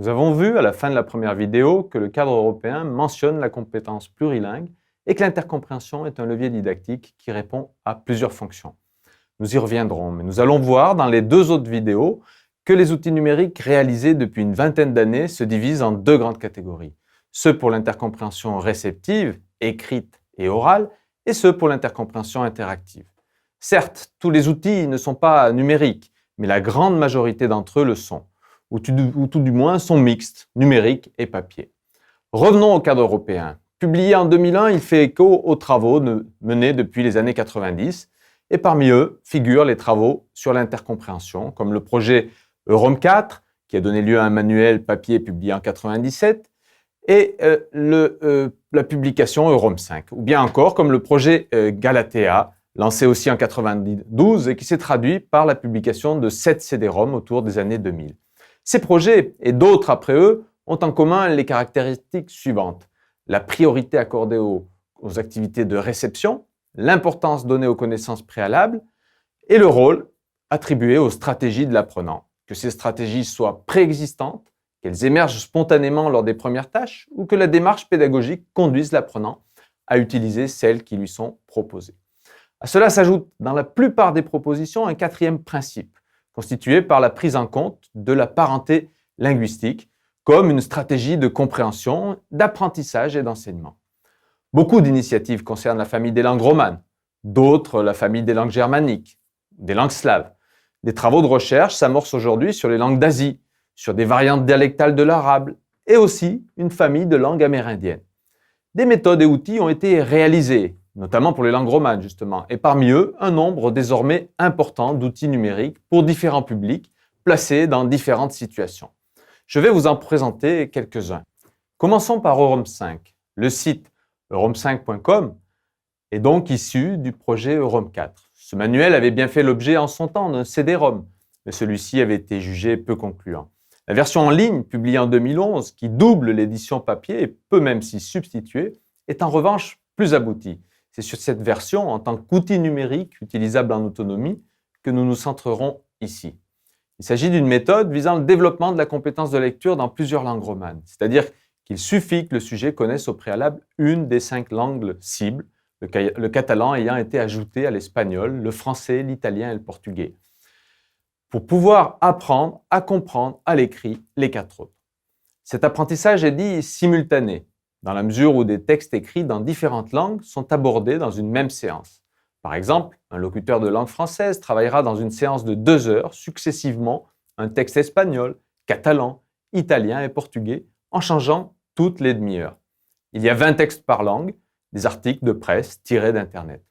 Nous avons vu à la fin de la première vidéo que le cadre européen mentionne la compétence plurilingue et que l'intercompréhension est un levier didactique qui répond à plusieurs fonctions. Nous y reviendrons, mais nous allons voir dans les deux autres vidéos que les outils numériques réalisés depuis une vingtaine d'années se divisent en deux grandes catégories. Ceux pour l'intercompréhension réceptive, écrite et orale, et ceux pour l'intercompréhension interactive. Certes, tous les outils ne sont pas numériques, mais la grande majorité d'entre eux le sont, ou tout du moins sont mixtes, numérique et papier. Revenons au cadre européen. Publié en 2001, il fait écho aux travaux menés depuis les années 90, et parmi eux figurent les travaux sur l'intercompréhension, comme le projet Eurom 4, qui a donné lieu à un manuel papier publié en 97, et la publication Eurom 5, ou bien encore comme le projet Galatea, lancé aussi en 92 et qui s'est traduit par la publication de 7 CD-ROM autour des années 2000. Ces projets, et d'autres après eux, ont en commun les caractéristiques suivantes. La priorité accordée aux activités de réception, l'importance donnée aux connaissances préalables et le rôle attribué aux stratégies de l'apprenant. Que ces stratégies soient préexistantes, qu'elles émergent spontanément lors des premières tâches ou que la démarche pédagogique conduise l'apprenant à utiliser celles qui lui sont proposées. À cela s'ajoute dans la plupart des propositions un quatrième principe, constitué par la prise en compte de la parenté linguistique comme une stratégie de compréhension, d'apprentissage et d'enseignement. Beaucoup d'initiatives concernent la famille des langues romanes, d'autres la famille des langues germaniques, des langues slaves. Des travaux de recherche s'amorcent aujourd'hui sur les langues d'Asie, sur des variantes dialectales de l'arabe et aussi une famille de langues amérindiennes. Des méthodes et outils ont été réalisés, notamment pour les langues romanes justement, et parmi eux, un nombre désormais important d'outils numériques pour différents publics placés dans différentes situations. Je vais vous en présenter quelques-uns. Commençons par Eurom 5. Le site eurom5.com est donc issu du projet Eurom 4. Ce manuel avait bien fait l'objet en son temps d'un CD-ROM, mais celui-ci avait été jugé peu concluant. La version en ligne, publiée en 2011, qui double l'édition papier et peut même s'y substituer, est en revanche plus aboutie. C'est sur cette version, en tant qu'outil numérique utilisable en autonomie, que nous nous centrerons ici. Il s'agit d'une méthode visant le développement de la compétence de lecture dans plusieurs langues romanes, c'est-à-dire qu'il suffit que le sujet connaisse au préalable une des 5 langues cibles, le catalan ayant été ajouté à l'espagnol, le français, l'italien et le portugais, pour pouvoir apprendre à comprendre à l'écrit les 4 autres. Cet apprentissage est dit simultané, dans la mesure où des textes écrits dans différentes langues sont abordés dans une même séance. Par exemple, un locuteur de langue française travaillera dans une séance de 2 heures successivement un texte espagnol, catalan, italien et portugais en changeant toutes les demi-heures. Il y a 20 textes par langue, des articles de presse tirés d'Internet.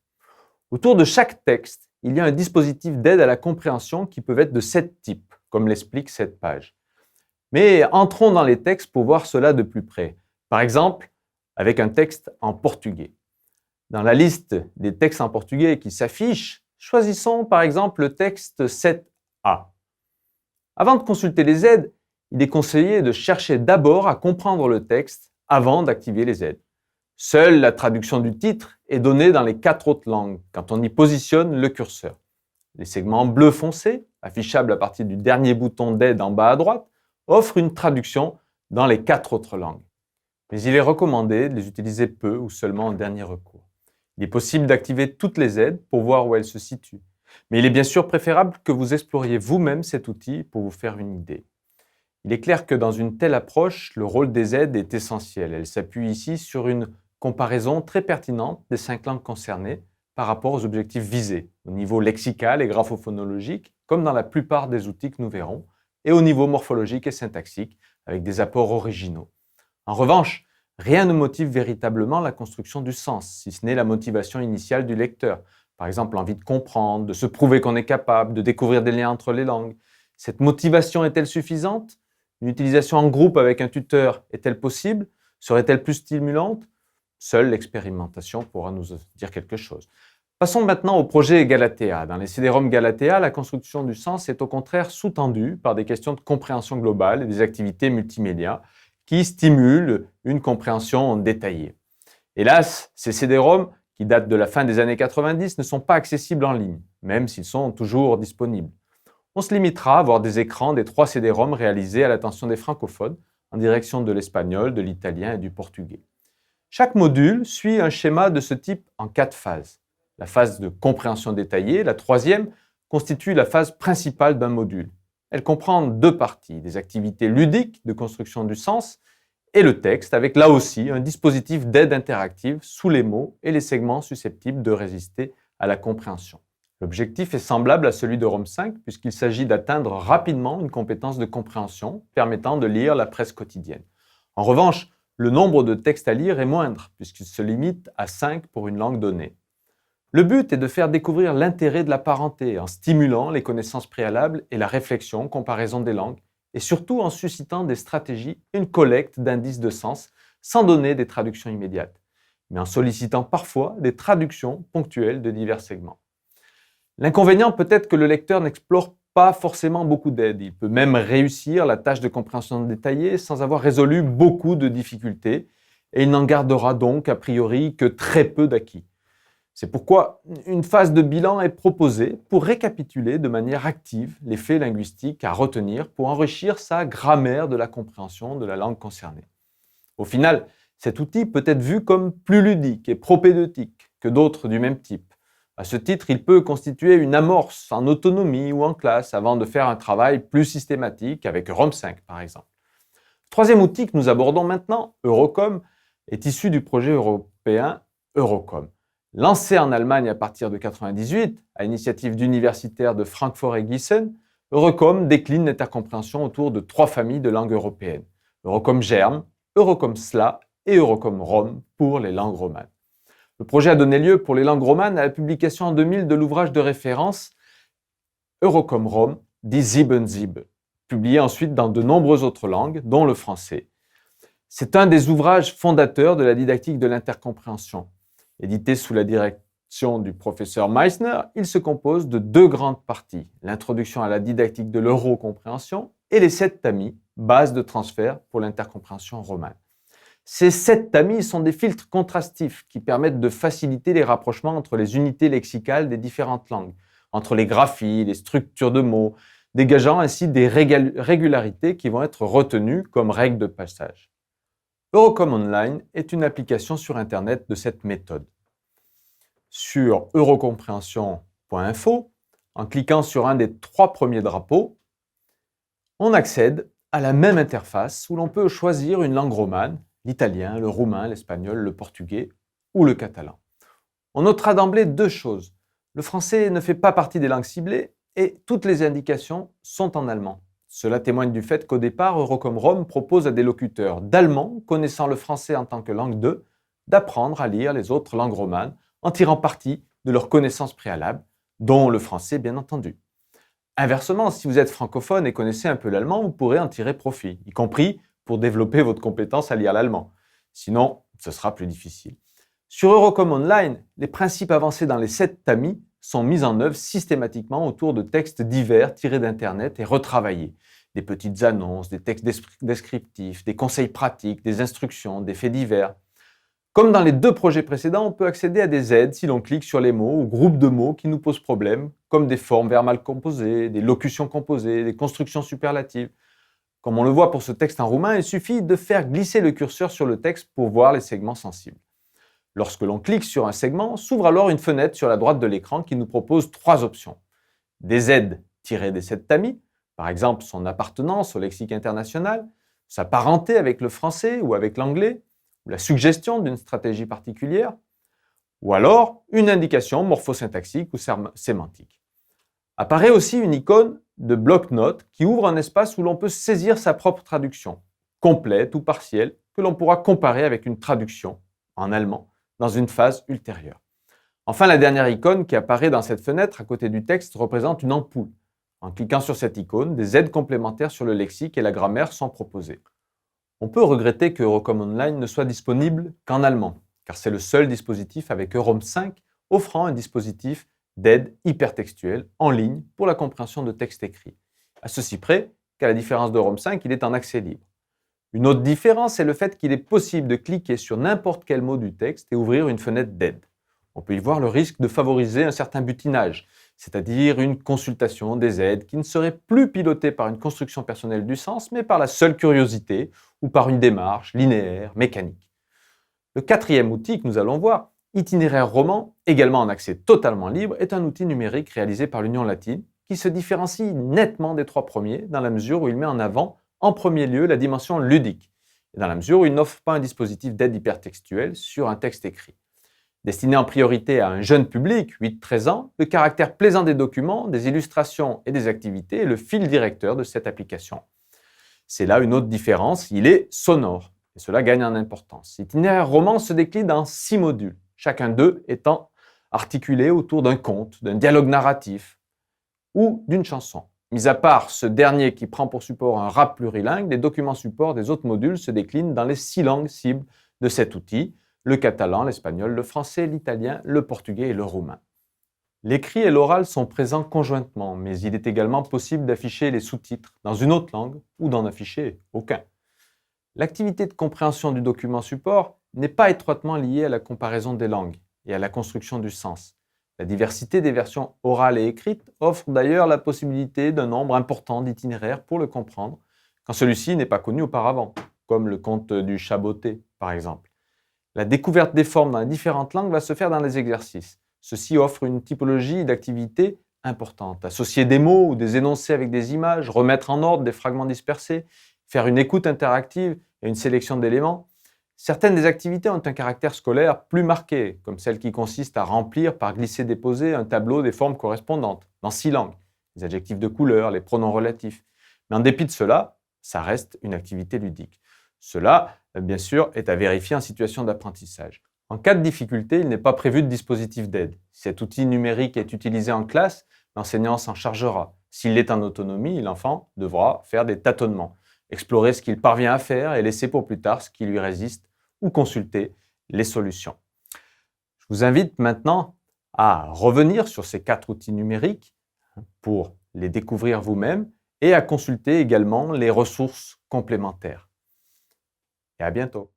Autour de chaque texte, il y a un dispositif d'aide à la compréhension qui peut être de 7 types, comme l'explique cette page. Mais entrons dans les textes pour voir cela de plus près. Par exemple, avec un texte en portugais. Dans la liste des textes en portugais qui s'affichent, choisissons par exemple le texte 7a. Avant de consulter les aides, il est conseillé de chercher d'abord à comprendre le texte avant d'activer les aides. Seule la traduction du titre est donnée dans les 4 autres langues quand on y positionne le curseur. Les segments bleu foncé, affichables à partir du dernier bouton d'aide en bas à droite, offrent une traduction dans les 4 autres langues. Mais il est recommandé de les utiliser peu ou seulement en dernier recours. Il est possible d'activer toutes les aides pour voir où elles se situent. Mais il est bien sûr préférable que vous exploriez vous-même cet outil pour vous faire une idée. Il est clair que dans une telle approche, le rôle des aides est essentiel. Elle s'appuie ici sur une comparaison très pertinente des 5 langues concernées par rapport aux objectifs visés, au niveau lexical et graphophonologique, comme dans la plupart des outils que nous verrons, et au niveau morphologique et syntaxique, avec des apports originaux. En revanche, rien ne motive véritablement la construction du sens, si ce n'est la motivation initiale du lecteur. Par exemple, l'envie de comprendre, de se prouver qu'on est capable, de découvrir des liens entre les langues. Cette motivation est-elle suffisante? Une utilisation en groupe avec un tuteur est-elle possible? Serait-elle plus stimulante? Seule l'expérimentation pourra nous dire quelque chose. Passons maintenant au projet Galatea. Dans les CD-ROM Galatea, la construction du sens est au contraire sous-tendue par des questions de compréhension globale et des activités multimédia qui stimulent une compréhension détaillée. Hélas, ces CD-ROM, qui datent de la fin des années 90, ne sont pas accessibles en ligne, même s'ils sont toujours disponibles. on se limitera à voir des écrans des 3 CD-ROM réalisés à l'attention des francophones en direction de l'espagnol, de l'italien et du portugais. Chaque module suit un schéma de ce type en 4 phases. La phase de compréhension détaillée, la troisième, constitue la phase principale d'un module. Elle comprend 2 parties, des activités ludiques de construction du sens et le texte, avec là aussi un dispositif d'aide interactive sous les mots et les segments susceptibles de résister à la compréhension. L'objectif est semblable à celui de ROM 5 puisqu'il s'agit d'atteindre rapidement une compétence de compréhension permettant de lire la presse quotidienne. En revanche, le nombre de textes à lire est moindre puisqu'il se limite à 5 pour une langue donnée. Le but est de faire découvrir l'intérêt de la parenté en stimulant les connaissances préalables et la réflexion, comparaison des langues, et surtout en suscitant des stratégies et une collecte d'indices de sens sans donner des traductions immédiates, mais en sollicitant parfois des traductions ponctuelles de divers segments. L'inconvénient peut être que le lecteur n'explore pas forcément beaucoup d'aide. Il peut même réussir la tâche de compréhension détaillée sans avoir résolu beaucoup de difficultés et il n'en gardera donc a priori que très peu d'acquis. C'est pourquoi une phase de bilan est proposée pour récapituler de manière active les faits linguistiques à retenir pour enrichir sa grammaire de la compréhension de la langue concernée. Au final, cet outil peut être vu comme plus ludique et propédeutique que d'autres du même type. À ce titre, il peut constituer une amorce en autonomie ou en classe avant de faire un travail plus systématique avec ROM 5 par exemple. Le troisième outil que nous abordons maintenant, Eurocom, est issu du projet européen Eurocom. Lancé en Allemagne à partir de 1998, à l'initiative d'universitaires de Francfort et Gießen, Eurocom décline l'intercompréhension autour de 3 familles de langues européennes. Eurocom Germ, Eurocom Sla et Eurocom Rom pour les langues romanes. Le projet a donné lieu pour les langues romanes à la publication en 2000 de l'ouvrage de référence Eurocom Rom, Die Sieben Sieben, publié ensuite dans de nombreuses autres langues, dont le français. C'est un des ouvrages fondateurs de la didactique de l'intercompréhension. Édité sous la direction du professeur Meissner, il se compose de 2 grandes parties, l'introduction à la didactique de l'eurocompréhension et les 7 tamis, base de transfert pour l'intercompréhension romane. Ces 7 tamis sont des filtres contrastifs qui permettent de faciliter les rapprochements entre les unités lexicales des différentes langues, entre les graphies, les structures de mots, dégageant ainsi des régularités qui vont être retenues comme règles de passage. Eurocom Online est une application sur Internet de cette méthode. Sur eurocompréhension.info, en cliquant sur un des 3 premiers drapeaux, on accède à la même interface où l'on peut choisir une langue romane, l'italien, le roumain, l'espagnol, le portugais ou le catalan. On notera d'emblée 2 choses. Le français ne fait pas partie des langues ciblées et toutes les indications sont en allemand. Cela témoigne du fait qu'au départ, Eurocom Rom propose à des locuteurs d'allemand connaissant le français en tant que langue 2 d'apprendre à lire les autres langues romanes en tirant parti de leurs connaissances préalables, dont le français bien entendu. Inversement, si vous êtes francophone et connaissez un peu l'allemand, vous pourrez en tirer profit, y compris pour développer votre compétence à lire l'allemand. Sinon, ce sera plus difficile. Sur Eurocom Online, les principes avancés dans les 7 tamis sont mis en œuvre systématiquement autour de textes divers tirés d'Internet et retravaillés. Des petites annonces, des textes descriptifs, des conseils pratiques, des instructions, des faits divers. Comme dans les 2 projets précédents, on peut accéder à des aides si l'on clique sur les mots ou groupes de mots qui nous posent problème, comme des formes verbales composées, des locutions composées, des constructions superlatives. Comme on le voit pour ce texte en roumain, il suffit de faire glisser le curseur sur le texte pour voir les segments sensibles. Lorsque l'on clique sur un segment, s'ouvre alors une fenêtre sur la droite de l'écran qui nous propose 3 options. Des aides tirées des 7 tamis, par exemple son appartenance au lexique international, sa parenté avec le français ou avec l'anglais, ou la suggestion d'une stratégie particulière, ou alors une indication morphosyntaxique ou sémantique. Apparaît aussi une icône de bloc-notes qui ouvre un espace où l'on peut saisir sa propre traduction, complète ou partielle, que l'on pourra comparer avec une traduction en allemand dans une phase ultérieure. Enfin, la dernière icône qui apparaît dans cette fenêtre à côté du texte représente une ampoule. En cliquant sur cette icône, des aides complémentaires sur le lexique et la grammaire sont proposées. On peut regretter que Eurocom Online ne soit disponible qu'en allemand, car c'est le seul dispositif avec Eurom 5 offrant un dispositif d'aide hypertextuelle en ligne pour la compréhension de textes écrits. À ceci près qu'à la différence d'Eurom 5, il est en accès libre. Une autre différence est le fait qu'il est possible de cliquer sur n'importe quel mot du texte et ouvrir une fenêtre d'aide. On peut y voir le risque de favoriser un certain butinage. c'est-à-dire une consultation des aides qui ne serait plus pilotée par une construction personnelle du sens, mais par la seule curiosité ou par une démarche linéaire, mécanique. Le quatrième outil que nous allons voir, Itinéraire roman, également en accès totalement libre, est un outil numérique réalisé par l'Union latine qui se différencie nettement des trois premiers dans la mesure où il met en avant en premier lieu la dimension ludique et dans la mesure où il n'offre pas un dispositif d'aide hypertextuelle sur un texte écrit. Destiné en priorité à un jeune public, 8-13 ans, le caractère plaisant des documents, des illustrations et des activités est le fil directeur de cette application. C'est là une autre différence, il est sonore, et cela gagne en importance. Itinéraire roman se décline en 6 modules, chacun d'eux étant articulé autour d'un conte, d'un dialogue narratif ou d'une chanson. Mis à part ce dernier qui prend pour support un rap plurilingue, les documents supports des autres modules se déclinent dans les 6 langues cibles de cet outil, le catalan, l'espagnol, le français, l'italien, le portugais et le roumain. L'écrit et l'oral sont présents conjointement, mais il est également possible d'afficher les sous-titres dans une autre langue ou d'en afficher aucun. L'activité de compréhension du document support n'est pas étroitement liée à la comparaison des langues et à la construction du sens. La diversité des versions orales et écrites offre d'ailleurs la possibilité d'un nombre important d'itinéraires pour le comprendre, quand celui-ci n'est pas connu auparavant, comme le conte du Chaboté par exemple. La découverte des formes dans les différentes langues va se faire dans les exercices. Ceci offre une typologie d'activité importante. Associer des mots ou des énoncés avec des images, remettre en ordre des fragments dispersés, faire une écoute interactive et une sélection d'éléments. Certaines des activités ont un caractère scolaire plus marqué, comme celle qui consiste à remplir par glisser-déposer un tableau des formes correspondantes, dans 6 langues, les adjectifs de couleur, les pronoms relatifs. Mais en dépit de cela, ça reste une activité ludique. Cela, bien sûr, est à vérifier en situation d'apprentissage. En cas de difficulté, il n'est pas prévu de dispositif d'aide. Si cet outil numérique est utilisé en classe, l'enseignant s'en chargera. S'il est en autonomie, l'enfant devra faire des tâtonnements, explorer ce qu'il parvient à faire et laisser pour plus tard ce qui lui résiste ou consulter les solutions. Je vous invite maintenant à revenir sur ces 4 outils numériques pour les découvrir vous-même et à consulter également les ressources complémentaires. Et à bientôt.